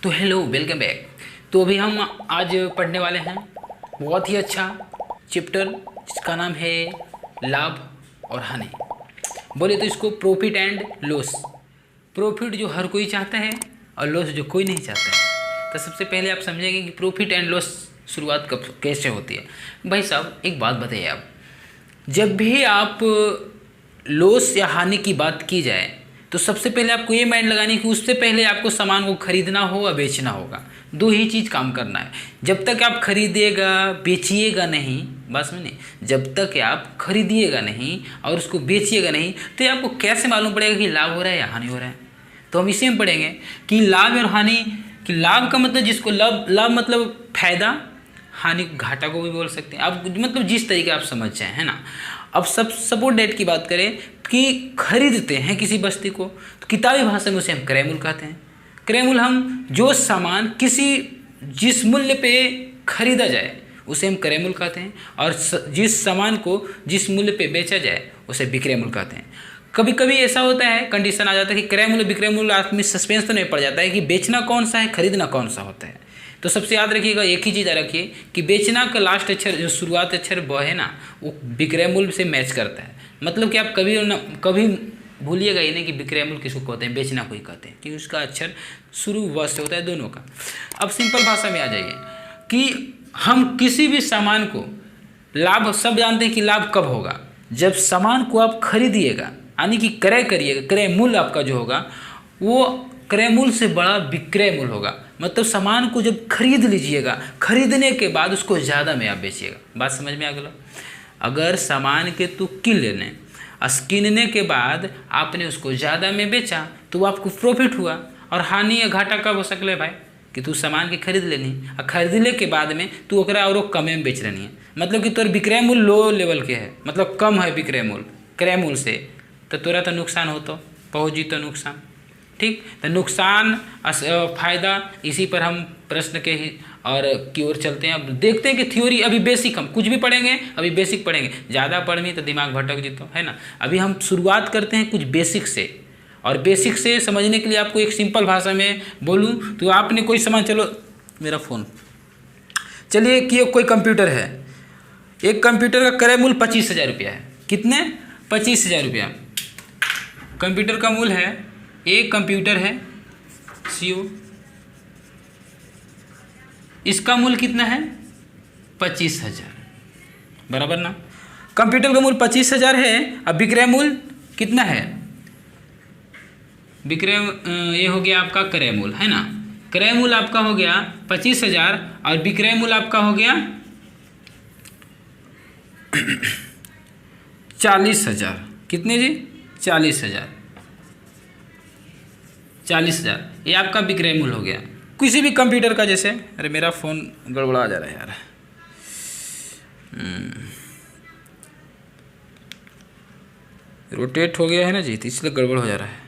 तो hello, welcome back. तो अभी हम आज पढ़ने वाले हैं बहुत ही अच्छा चैप्टर जिसका नाम है लाभ और हानि। बोले तो इसको प्रॉफिट एंड लॉस। प्रॉफिट जो हर कोई चाहता है और लॉस जो कोई नहीं चाहता है। तो सबसे पहले आप समझेंगे कि प्रॉफिट एंड लॉस शुरुआत कब कैसे होती है। भाई साहब एक बात बताइए, आप जब भी आप लॉस या हानि की बात की जाए तो सबसे पहले आपको ये माइंड लगानी है कि उससे पहले आपको सामान को खरीदना हो या बेचना होगा। दो ही चीज़ काम करना है। जब तक आप खरीदिएगा बेचिएगा नहीं, बात समझिए, जब तक आप खरीदिएगा नहीं और उसको बेचिएगा नहीं तो ये आपको कैसे मालूम पड़ेगा कि लाभ हो रहा है या हानि हो रहा है। तो हम इसी में पढ़ेंगे कि लाभ और हानि। कि लाभ का मतलब जिसको लाभ मतलब फायदा, हानि घाटा को भी बोल सकते हैं आप, मतलब जिस तरीके आप समझ जाए, है ना। अब सपोर्ट डेट की बात करें कि खरीदते हैं किसी वस्तु को तो किताबी भाषा में उसे हम क्रय मूल्य कहते हैं। क्रय मूल्य हम जो सामान जिस मूल्य पे खरीदा जाए उसे हम क्रय मूल्य कहते हैं, और जिस सामान को जिस मूल्य पे बेचा जाए उसे विक्रय मूल्य कहते हैं। कभी कभी ऐसा होता है, कंडीशन आ जाता है कि क्रय मूल्य विक्रय मूल्य आदमी सस्पेंस तो नहीं पड़ जाता है कि बेचना कौन सा है खरीदना कौन सा होता है। तो सबसे याद रखिएगा, एक ही चीज़ रखिए कि बेचना का लास्ट अक्षर जो शुरुआत अक्षर ब है ना, वो विक्रय मूल्य से मैच करता है। मतलब कि आप कभी भूलिएगा ही नहीं कि विक्रय मूल्य किसको कहते हैं, बेचना को ही कहते हैं, क्योंकि उसका अक्षर शुरू व से होता है दोनों का। अब सिंपल भाषा में आ जाइए कि हम किसी भी सामान को लाभ, सब जानते हैं कि लाभ कब होगा, जब सामान को आप खरीदिएगा यानी कि क्रय करिएगा। क्रय मूल्य आपका जो होगा वो क्रय मूल्य से बड़ा विक्रय मूल्य होगा। मतलब सामान को जब खरीद लीजिएगा, खरीदने के बाद उसको ज़्यादा में आप बेचिएगा। बात समझ में आ गया। अगर सामान के तू किन लेने किनने के बाद आपने उसको ज़्यादा में बेचा तो वो आपको प्रॉफिट हुआ। और हानि या घाटा कब हो सकले भाई, कि तू सामान के खरीद लेनी और खरीदने के बाद में तू ओकरा और कमे में बेच रही है। मतलब कि तोर विक्रय मूल्य लो लेवल के है, मतलब कम है विक्रय मूल्य क्रय मूल्य से, तो तोरा तो नुकसान हो, तो पहुँची तो नुकसान। ठीक, तो नुकसान फायदा, इसी पर हम प्रश्न के ही और की ओर चलते हैं। अब देखते हैं कि थ्योरी अभी बेसिक, हम कुछ भी पढ़ेंगे अभी बेसिक पढ़ेंगे, ज़्यादा पढ़नी तो दिमाग भटक जीतो, है ना। अभी हम शुरुआत करते हैं कुछ बेसिक से, और बेसिक से समझने के लिए आपको एक सिंपल भाषा में बोलूँ तो आपने कोई सामान, चलो मेरा फ़ोन, चलिए कि कोई कंप्यूटर है, एक कंप्यूटर का क्रय मूल्य 25,000 रुपया है। कितने? 25,000 रुपया कंप्यूटर का मूल्य है। एक कंप्यूटर है सीओ, इसका मूल्य कितना है? 25,000, बराबर ना। कंप्यूटर का मूल्य 25,000 है। अब विक्रय मूल्य कितना है? विक्रय ये हो गया आपका क्रय मूल्य, है ना। क्रय मूल्य आपका हो गया 25,000 और विक्रय मूल्य आपका हो गया 40,000। कितने जी? 40,000। 40,000 ये आपका विक्रय मूल्य हो गया किसी भी कंप्यूटर का। जैसे, अरे मेरा फ़ोन गड़बड़ा जा रहा है यार, रोटेट हो गया है ना जी, तो इसलिए गड़बड़ हो जा रहा है।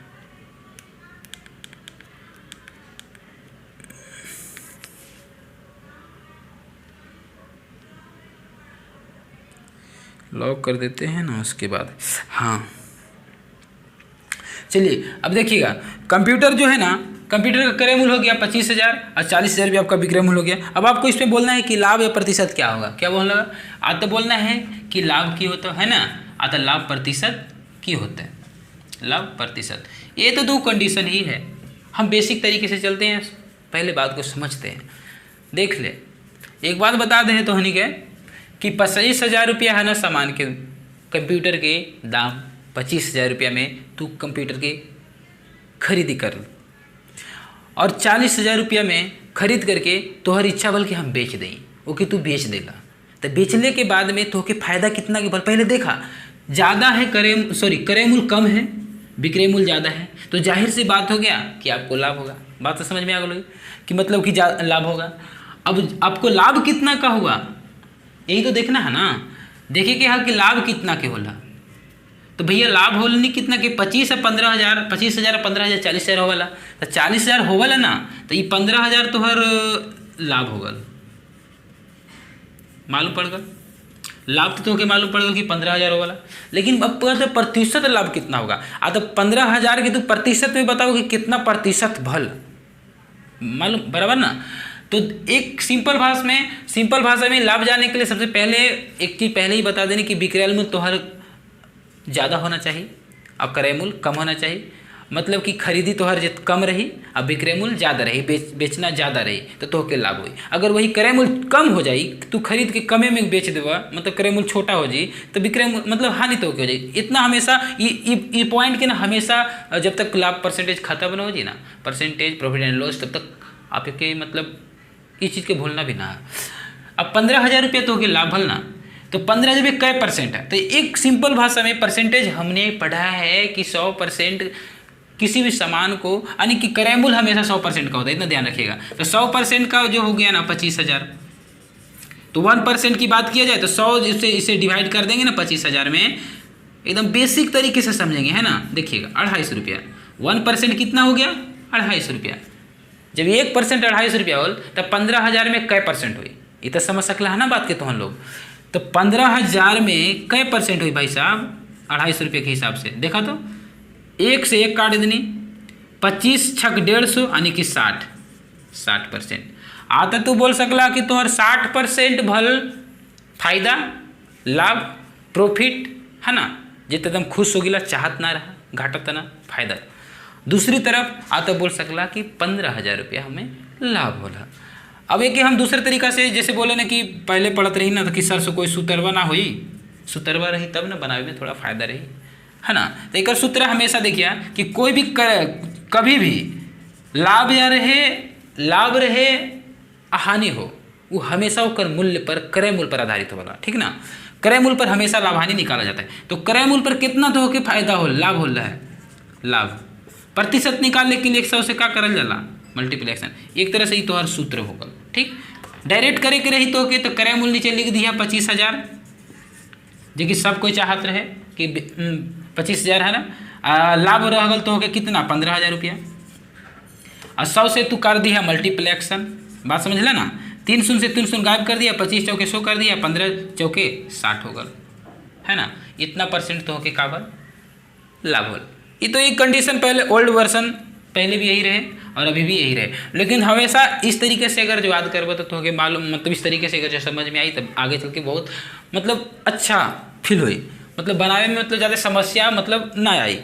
लॉक कर देते हैं ना उसके बाद। हाँ चलिए, अब देखिएगा कंप्यूटर जो है ना, कंप्यूटर का क्रय मूल्य हो गया 25,000 और 40,000 भी आपका विक्रय मूल्य हो गया। अब आपको इसमें बोलना है कि लाभ या प्रतिशत क्या होगा। क्या बोलना होगा? आ तो बोलना है कि लाभ की होता है ना, आता लाभ प्रतिशत की होता है, लाभ प्रतिशत। ये तो दो कंडीशन ही है। हम बेसिक तरीके से चलते हैं, पहले बात को समझते हैं। देख ले, एक बात बता दें तो हनी के कि 25,000 रुपया है ना सामान के, कंप्यूटर के दाम 25,000 रुपया में तू कंप्यूटर के खरीदी कर, और 40,000 रुपया में खरीद करके तोहर इच्छा बल्कि हम बेच दें, वो कि तू बेच देगा। तो बेचने के बाद में तो के फायदा कितना के बल पहले देखा, ज़्यादा है क्रय मूल्य कम है, विक्रय मूल्य ज़्यादा है, तो जाहिर सी बात हो गया कि आपको लाभ होगा। बात तो समझ में आ गई कि मतलब कि लाभ होगा। अब आपको लाभ कितना का हुआ यही तो देखना है ना। देखिए कि हाँ कि लाभ कितना के होला, तो भैया लाभ होल नहीं कितना के 25 और 15,000, 25,000 और 15,000 40,000 होवाला। तो 40,000 होवाला ना, तो ये 15,000 तोहर लाभ होगल, मालूम पड़ गल। लाभ तो के मालूम पड़ गल कि 15,000 होवाला। लेकिन अब प्रतिशत लाभ कितना होगा। तो 15,000 के तो प्रतिशत में बताओ कि कितना प्रतिशत भल, मालूम बराबर ना। तो एक सिंपल भाषा में लाभ जानने के लिए सबसे पहले एक चीज़ पहले ही बता देनी कि विक्रय मूल्य तोहर ज़्यादा होना चाहिए और क्रय मूल्य कम होना चाहिए। मतलब कि खरीदी तोहर कम रही और विक्रय मूल्य ज़्यादा रही, बेचना ज़्यादा रही तो तोहके लाभ हुई। अगर वही क्रय मूल्य कम हो जाई, तू खरीद के कमे में बेच देवा, मतलब क्रय मूल्य छोटा हो जाई तो विक्रय मूल्य मतलब हानि तो हो जाए। इतना हमेशा ये पॉइंट के ना हमेशा जब तक लाभ परसेंटेज खत्म न हो जाए ना, परसेंटेज प्रॉफिट एंड लॉस, तब तक आपके मतलब इस चीज़ के भूलना भी ना है। अब 15,000 रुपये तो हो गया लाभ भल ना, तो 15,000 रुपये कै परसेंट है। तो एक सिंपल भाषा में परसेंटेज हमने पढ़ा है कि 100% किसी भी सामान को, यानी कि क्रय मूल्य हमेशा 100% का होता है, इतना ध्यान रखिएगा। तो 100% का जो हो गया ना 25,000, तो 1% की बात किया जाए तो 100 इसे डिवाइड कर देंगे ना 25,000 में, एकदम बेसिक तरीके से समझेंगे, है ना। देखिएगा 250 रुपया, 1% कितना हो गया 250 रुपया। जब 1% 250 रुपया हो तब 15,000 में कै परसेंट हुई, ये तो समझ सकला है ना बात के तो हम लोग। तो 15,000 में कै परसेंट हुई भाई साहब 250 रुपये के हिसाब से। देखा तो 1 से 1 काट देनी, 25 छक 150 यानी कि 60%। आता तू बोल सकला कि तोहर 60% भल फायदा लाभ प्रॉफिट, है ना, जित एकदम खुश हो गिला, चाहत ना रहा, घाटा ना फायदा। दूसरी तरफ आता बोल सकला कि 15,000 रुपया हमें लाभ होला। अब एक हम दूसरे तरीका से जैसे बोले ना कि पहले पढ़त रही ना तो कि सर से कोई सुतरवा ना हुई, सुतरवा रही तब ना बनावे में थोड़ा फायदा रही, है ना। तो एक सूत्र हमेशा देखिए कि कोई भी कभी भी लाभ रहे हानि हो, वो हमेशा ओकर मूल्य पर, क्रय मूल्य पर आधारित होला, ठीक ना। क्रय मूल्य पर हमेशा लाभ हानि निकाला जाता है। तो क्रय मूल्य पर कितना तो होके फायदा हो, लाभ हो रहा है, लाभ प्रतिशत निकालने के लिए 100 से क्या करल जाला, मल्टीप्लिकेशन। एक तरह से ही तोहर सूत्र होगा, ठीक। डायरेक्ट करे के रही तो क्रय मूल्य नीचे लिख दिया 25,000, जो कि सब कोई चाहत रहे कि 25,000 है ना। लाभ रहल तो हो गया कितना 15,000 रुपया, और 100 से तू कर दिया मल्टीप्लेक्शन, बात समझला ना। 3 शून्य से 3 शून्य गायब कर दिया, 25 चौके 100 कर दिया, 15 चौके 60 हो गल, है ना। इतना परसेंट तो होके काबर लाभ होल। ये तो एक कंडीशन पहले ओल्ड वर्जन पहले भी यही रहे और अभी भी यही रहे, लेकिन हमेशा इस तरीके से अगर जो याद करबो तो होके मालूम, मतलब इस तरीके से अगर जो समझ में आई तब आगे चल के बहुत मतलब अच्छा फील हुई, मतलब बनाने में मतलब ज़्यादा समस्या मतलब ना आई।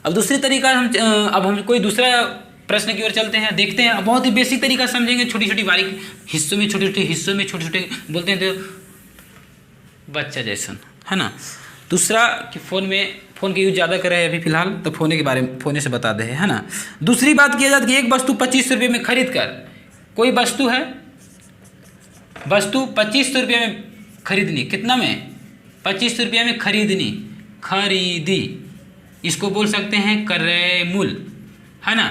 अब दूसरी तरीका हम कोई दूसरा प्रश्न की ओर चलते हैं, देखते हैं। बहुत ही बेसिक तरीका समझेंगे, छोटी छोटी बारीक हिस्सों में, छोटे छोटे बोलते हैं तो बच्चा जैसन, है ना। दूसरा कि फ़ोन के यूज ज़्यादा कर रहे हैं अभी फिलहाल, तो फ़ोन से बता दे, है ना। दूसरी बात किया जाती है कि एक वस्तु 25 रुपये में खरीद कर, कोई वस्तु है, वस्तु 25 रुपये में खरीदनी, कितना में 25 रुपये में खरीदी, इसको बोल सकते हैं क्रय मूल्य, है ना।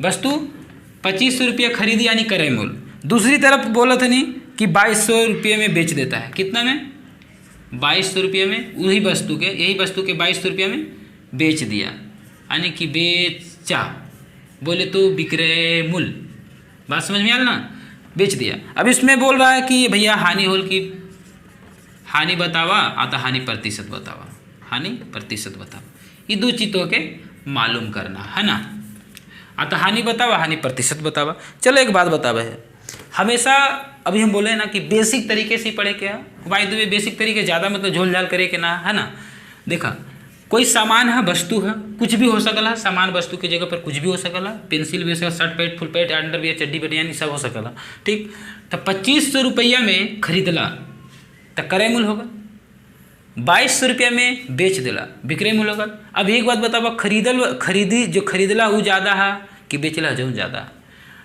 वस्तु 25 रुपये खरीदी यानी क्रय मूल्य। दूसरी तरफ बोला था नहीं कि 2200 रुपये में बेच देता है, कितना में 2200 रुपये में, यही वस्तु के 2200 रुपये में बेच दिया, यानी कि बेचा, बोले तो विक्रय मूल्य। बात समझ में आ ना, बेच दिया। अब इसमें बोल रहा है कि भैया हानि होल की हानि बतावा, आता हानि प्रतिशत बतावा, ये दो चीज़ों के मालूम करना, है ना। आता हानि बतावा, हानि प्रतिशत बतावा। चलो एक बात बतावा है, हमेशा अभी हम बोले ना कि बेसिक तरीके से पढ़े क्या वाई दो, बेसिक तरीके ज़्यादा मतलब झोल झाल करे के ना, है ना। देखा कोई सामान है, वस्तु है, कुछ भी हो सकला, सामान वस्तु की जगह पर कुछ भी हो सकला, पेंसिल भी हो सकला, shirt pant full pant underwear चड्डी बनियानी सब हो सकला, ठीक। तो 2500 रुपया में खरीदला तो क्रय मूल्य होगा, 2200 रुपया में बेच दिला विक्रय मूल्य होगा। अब एक बात बतावा, खरीदला वो ज़्यादा है कि बेचला जौन ज़्यादा।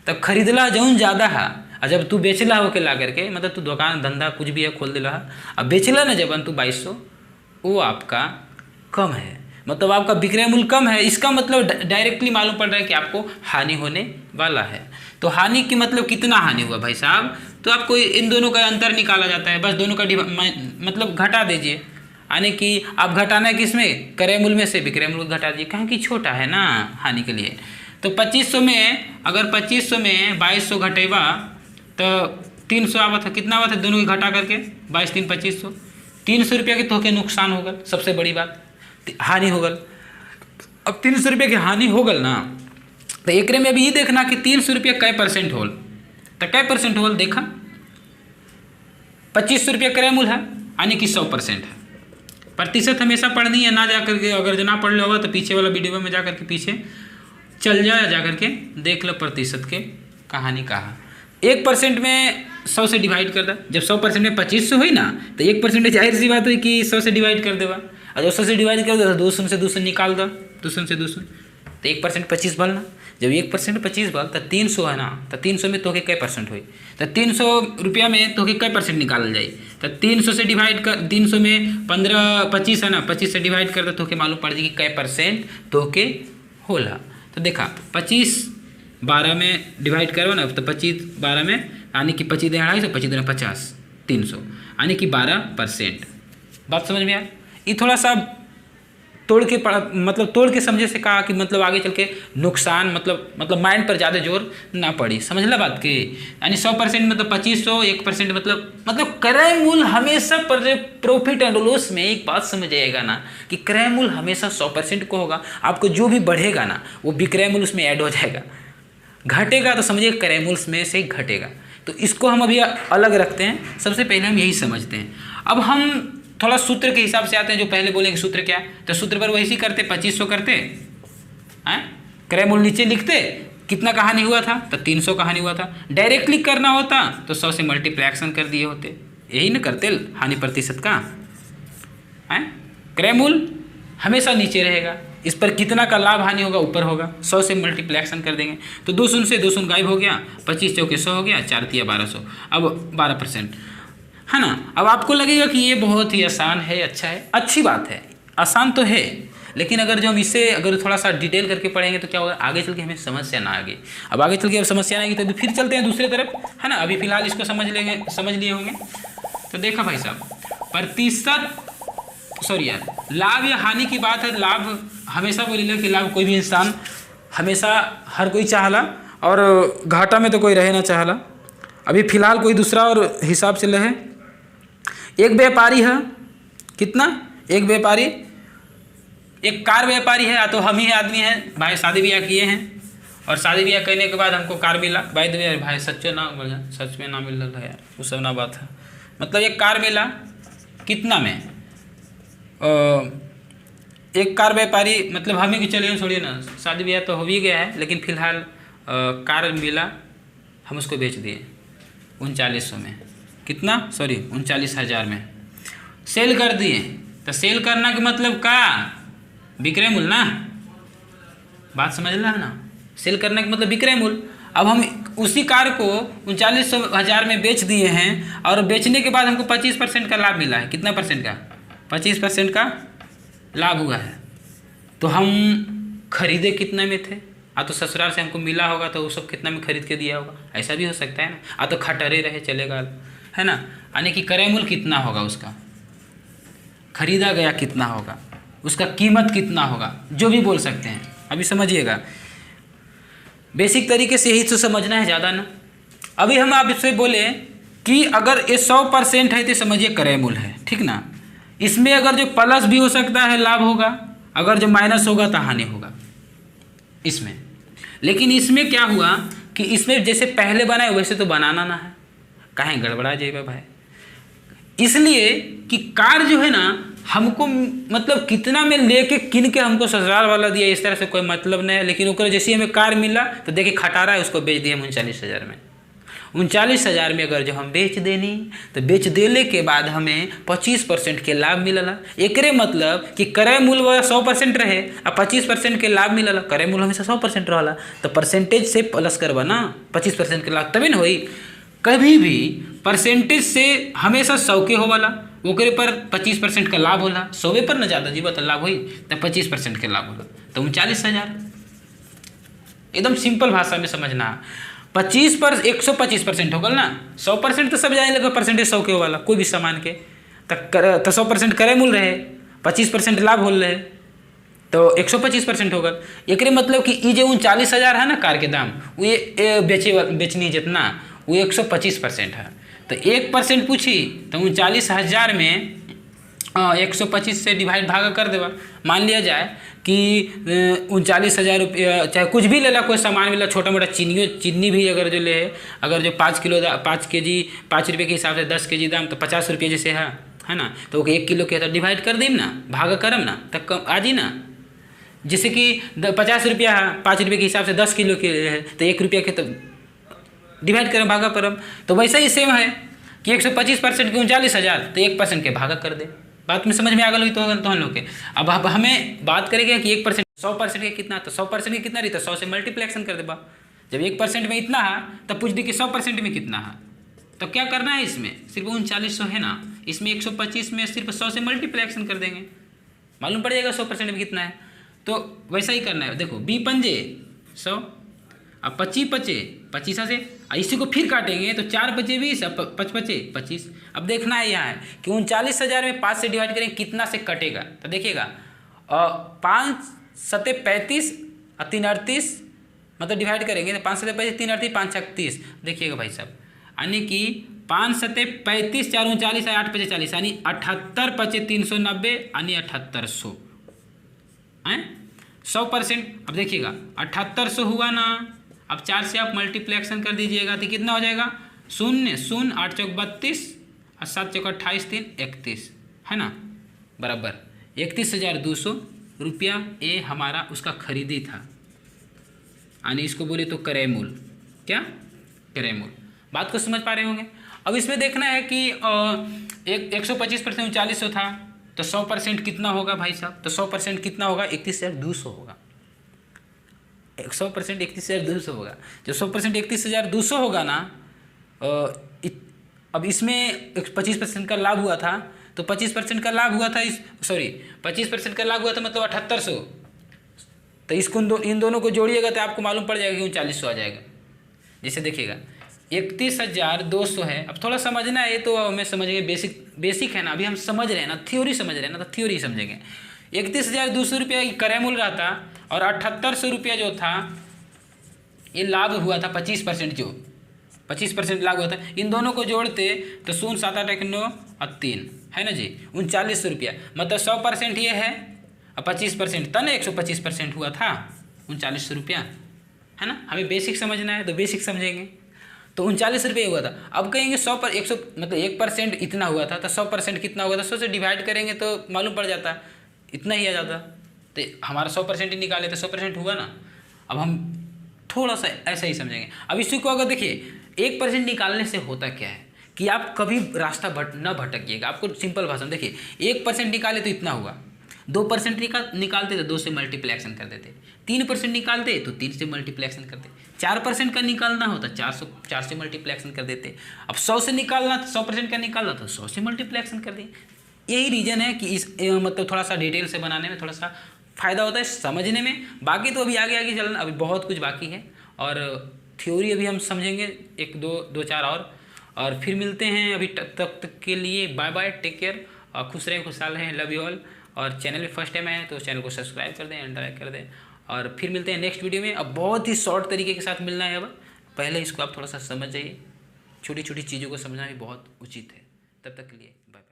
तब खरीदला जौन ज़्यादा है, और जब तू बेचला होके ला करके, मतलब तू दुकान धंधा कुछ भी है खोल दिला है, अब बेचला ना जब तू 2200, वो आपका कम है, मतलब आपका विक्रय मूल्य कम है। इसका मतलब डायरेक्टली मालूम पड़ रहा है कि आपको हानि होने वाला है। तो हानि की मतलब कितना हानि हुआ भाई साहब, तो आपको इन दोनों का अंतर निकाला जाता है, बस दोनों का मतलब घटा दीजिए, यानी कि आप घटाना है किसमें, क्रय मूल्य में से विक्रय मूल्य घटा दीजिए, कहें कि छोटा है ना हानि के लिए। तो 2500 में, अगर 2500 में 2200 घटेबा तो 300 आवा था, कितना आवा था दोनों की घटा करके, 22 3 2500, 300 रुपया के तो के नुकसान हो गल, सबसे बड़ी बात हानि हो गल। अब 300 रुपये की हानि हो गल ना, तो एकरे में अभी ये देखना कि 300 रुपया कै परसेंट होल, तो कै परसेंट होल देखा 2500 रुपया क्रय मूल्य है, यानी कि 100% है। प्रतिशत हमेशा पढ़नी है, ना जा करके अगर जो ना पढ़ लो होगा तो पीछे वाला वीडियो में जा करके पीछे चल जाए, जा करके देख लो प्रतिशत के कहानी कहा। 1% में 100 से डिवाइड कर दे, जब 100% में 2500 हुई ना तो 1% जाहिर सी बात हुई कि 100 से डिवाइड कर देगा, और जब 100 से डिवाइड कर दो तो 200 से 200 निकाल दो, 200 से 200 तो 1% 25 बल ना, जब 1% 25 बल तो 300 है ना, तो 300 में तो के कै परसेंट हुई, तो 300 रुपया में तो के कै परसेंट निकाल जाए, तो 300 से डिवाइड कर, 300 में 25 है ना, 25 से डिवाइड कर दो तो के मालूम पड़ जाएगी कै परसेंट तो के होला। तो देखा 25 12 में डिवाइड करो ना, तो 25 12 में यानी कि 25 250, 25 2 50, 300 यानी कि 12%। बात समझ में आया? ये थोड़ा सा तोड़ के मतलब तोड़ के समझे से कहा कि मतलब आगे चल के नुकसान मतलब माइंड पर ज़्यादा जोर ना पड़ी, समझ ला बात के। यानी 100% मतलब 2500, 1% मतलब क्रय मूल्य हमेशा प्रॉफिट एंड लॉस में एक बात समझ आएगा ना कि क्रय मूल्य हमेशा 100% को होगा। आपको जो भी बढ़ेगा ना वो विक्रय मूल्य उसमें ऐड हो जाएगा, घटेगा तो समझिए क्रय मूल्य में से घटेगा। तो इसको हम अभी अलग रखते हैं, सबसे पहले हम यही समझते हैं। अब हम थोड़ा सूत्र के हिसाब से आते हैं, जो पहले बोलेंगे सूत्र क्या है, तो सूत्र पर वैसे ही करते 2500 करते हैं, क्रय मूल्य नीचे लिखते कितना कहानी हुआ था, तो 300 कहानी हुआ था। डायरेक्टली करना होता तो 100 से मल्टीप्लैक्शन कर दिए होते, यही ना करते हानि प्रतिशत का। क्रय मूल्य हमेशा नीचे रहेगा, इस पर कितना का लाभ हानि होगा ऊपर होगा, 100 से मल्टीप्लैक्शन कर देंगे तो 2 शून्य से 2 शून्य गायब हो गया, 25 चौके 100 हो गया, 4 तिया 1200, अब 12% है ना। अब आपको लगेगा कि ये बहुत ही आसान है, अच्छा है, अच्छी बात है, आसान तो है, लेकिन अगर जो हम इसे अगर थोड़ा सा डिटेल करके पढ़ेंगे तो क्या होगा, आगे चल के हमें समस्या ना आगे। अब आगे चल के अब समस्या ना आएगी तो फिर चलते हैं दूसरे तरफ, है ना। अभी फिलहाल इसको समझ लिए होंगे। तो देखा भाई साहब, प्रतिशत यार लाभ या हानि की बात है। लाभ हमेशा बोलिए कि लाभ कोई भी इंसान हमेशा हर कोई चाहला, और घाटा में तो कोई रहे ना चाहला। अभी फिलहाल कोई दूसरा और हिसाब से रहे। एक व्यापारी है, कितना, एक व्यापारी, एक कार व्यापारी है, या तो हम ही आदमी हैं भाई, शादी ब्याह किए हैं, और शादी ब्याह करने के बाद हमको कार मिला, भाई सच्चो ना बोल, सच में ना मिल रहा है यार, वो सब ना बात है। मतलब एक कार मिला कितना में, एक कार व्यापारी मतलब हमें कि चलिए छोड़िए ना, शादी ब्याह तो हो ही गया है, लेकिन फिलहाल कार मिला, हम उसको बेच दिए 3900 में, कितना 39,000 में सेल कर दिए। तो सेल करना के मतलब का, विक्रय मूल्य ना, बात समझ रहा है ना, सेल करने का मतलब विक्रय मूल्य। अब हम उसी कार को 39,000 में बेच दिए हैं, और बेचने के बाद हमको 25% का लाभ मिला है। कितना परसेंट का, 25% का लाभ हुआ है। तो हम खरीदे कितना में थे, तो ससुराल से हमको मिला होगा तो वो सब कितना में खरीद के दिया होगा, ऐसा भी हो सकता है ना। तो खटरे रहे चलेगा, है ना। यानी कि क्रय मूल्य कितना होगा, उसका खरीदा गया कितना होगा, उसका कीमत कितना होगा, जो भी बोल सकते हैं। अभी समझिएगा, बेसिक तरीके से यही तो समझना है, ज़्यादा ना। अभी हम आपसे बोले कि अगर ये 100% है तो समझिए क्रय मूल्य है, ठीक ना। इसमें अगर जो प्लस भी हो सकता है लाभ होगा, अगर जो माइनस होगा तो हानि होगा इसमें। लेकिन इसमें क्या हुआ कि इसमें जैसे पहले बनाए वैसे तो बनाना ना है, कहीं गड़बड़ा जाएगा भाई। इसलिए कि कार जो है ना हमको मतलब कितना में लेके किन के हमको ससुराल वाला दिया, इस तरह से कोई मतलब नहीं है। लेकिन ओकर जैसे हमें कार मिला तो देखिए खटारा है, उसको बेच दिए हम 39,000 में। 39,000 में अगर जो हम बेच देनी तो बेच देने के बाद हमें 25% के लाभ मिलला। एकरे मतलब कि क्रय मूल्य 100% रहे और 25% के लाभ मिलला। क्रय मूल्य हमेशा 100% रहला, तो परसेंटेज से प्लस करवा ना 25% के लाभ तभी न होई। कभी भी परसेंटेज से हमेशा 100 के होवाला, ओकरे पर 25% का लाभ होला। 100 पर न ज़्यादा जीवा तो लाभ हुई, तो 25% के लाभ होला, तो 39,000। एकदम सिंपल भाषा में समझना। 25 पर 125% होगा ना, 100% तो सब जाने लगा, परसेंटेज 100 के वाला कोई भी सामान के, तो 100% क्रय मूल्य रहे, 25% लाभ हो रहे, तो 125% होगा। एक मतलब कि ये जो 39,000 है ना कार के दाम, वो बेचनी जितना वो 125% है। तो 1% पूछी तो 39,000 में 125 से डिवाइड भागा कर देगा। मान लिया जाए कि 39,000 रुपया, चाहे कुछ भी ले ला, कोई सामान मिला, छोटा मोटा चीनी भी अगर जो ले, अगर जो 5 किलो 5 केजी 5 रुपये के हिसाब से 10 केजी दाम, तो 50 रुपये जैसे है ना, तो 1 किलो के तो डिवाइड कर दें ना, भागा करम ना, तब कम आ जी ना। जैसे कि 50 रुपया है, 5 रुपये के हिसाब से 10 किलो के है, तो 1 रुपया के तो डिवाइड करें भागा परम। तो वैसा ही सेम है कि 125% के 39,000, तो 1% के भागा कर दे। बात में समझ में आ गई हुई तो हम लोग के। अब हमें बात करेंगे कि 1% 100% के कितना, तो 100% के कितना रही, तो 100 से मल्टीप्लेक्शन कर दे बा। जब 1% में इतना है तब पूछ दी कि 100% में कितना है, तो क्या करना है, इसमें सिर्फ 3900 है ना, इसमें 125 में सिर्फ 100 से मल्टीप्लेक्शन कर देंगे, मालूम पड़ जाएगा 100% में कितना है। तो वैसा ही करना है। देखो 20 पंजे 100, अब 25 पचे 25 से, इसी को फिर काटेंगे तो 4 बचे 20, 5 बचे 25। अब देखना है यहाँ है कि 39,000 में 5 से डिवाइड करेंगे कितना से कटेगा, तो देखिएगा 5 सते 35 और 3 38, मतलब डिवाइड करेंगे तो 5 सते 35 3 38 5 36। देखिएगा भाई साहब, यानी कि 5 सते 35 4 39 8 पचे 40, यानी 78 पचे 390, यानी 7800 हैं 100%। अब देखिएगा 7800 हुआ ना, अब 4 से आप मल्टीप्लेक्शन कर दीजिएगा तो कितना हो जाएगा, 0 0 8 चौक 32 और 7 चौक 28 3 31, है ना, बराबर 31,200 रुपया ये हमारा उसका खरीदी था, यानी इसको बोले तो क्रय मूल, क्या क्रय मूल। बात को समझ पा रहे होंगे। अब इसमें देखना है कि 125% 3900 था, तो 100% कितना होगा भाई साहब, तो 100% कितना होगा, 31,200 होगा। 100% 31,200 होगा। जब 100% 31,200 होगा ना, अब इसमें 25% का लाभ हुआ था, तो 25% का लाभ हुआ था 25% का लाभ हुआ था मतलब 7800, तो इसको इन दोनों को जोड़िएगा तो आपको मालूम पड़ जाएगा कि 3900 आ जाएगा। जैसे देखिएगा 31,200 है। अब थोड़ा समझना है, ये तो हमें समझेंगे, बेसिक है ना, अभी हम समझ रहे हैं ना, थ्योरी समझ रहे हैं ना, तो थ्योरी समझेंगे। 31,200 रुपया क्रय मूल्य रहा था, और 7800 रुपया जो था ये लाभ हुआ था 25%, जो 25% लाभ हुआ था। इन दोनों को जोड़ते तो 0 7 8 1 9 और 3 है ना जी, 3900 रुपया, मतलब 100% ये है और 25% तब 125% हुआ था 3900 रुपया, है ना। हमें बेसिक समझना है तो बेसिक समझेंगे। तो 39 रुपये हुआ था। अब कहेंगे 100 पर 100 मतलब 1% इतना हुआ था, तो 100% कितना हुआ था, 100 से डिवाइड करेंगे तो मालूम पड़ जाता, इतना ही आ जाता। तो हमारा 100% ही निकाले तो 100% हुआ ना। अब हम थोड़ा सा ऐसा ही समझेंगे। अब इसी को अगर देखिए 1% निकालने से होता क्या है कि आप कभी रास्ता न भटकिएगा। आपको सिंपल भाषा में देखिए, 1% निकाले तो इतना हुआ, 2% निकालते तो 2 से मल्टीप्लेक्शन कर देते, 3% निकालते तो 3 से मल्टीप्लेक्शन करते, 4% का निकालना होता 4 से मल्टीप्लेक्शन कर देते। अब 100 से निकालना, 100% का निकालना तो 100 से मल्टीप्लेक्शन कर दिए। यही रीज़न है कि इस मतलब थोड़ा सा डिटेल से बनाने में थोड़ा सा फ़ायदा होता है समझने में। बाकी तो अभी आगे चलना, अभी बहुत कुछ बाकी है, और थ्योरी अभी हम समझेंगे 1 2 4 और फिर मिलते हैं। अभी तक के लिए बाय बाय, टेक केयर, और खुश रहें, खुशहाल रहें, लव यू ऑल। और चैनल में फर्स्ट टाइम आए तो चैनल को सब्सक्राइब कर दें एंड लाइक कर दें, और फिर मिलते हैं नेक्स्ट वीडियो में। अब बहुत ही शॉर्ट तरीके के साथ मिलना है। अब पहले इसको आप थोड़ा सा समझ जाइए, छोटी छोटी चीज़ों को समझना भी बहुत उचित है। तब तक के लिए बाय।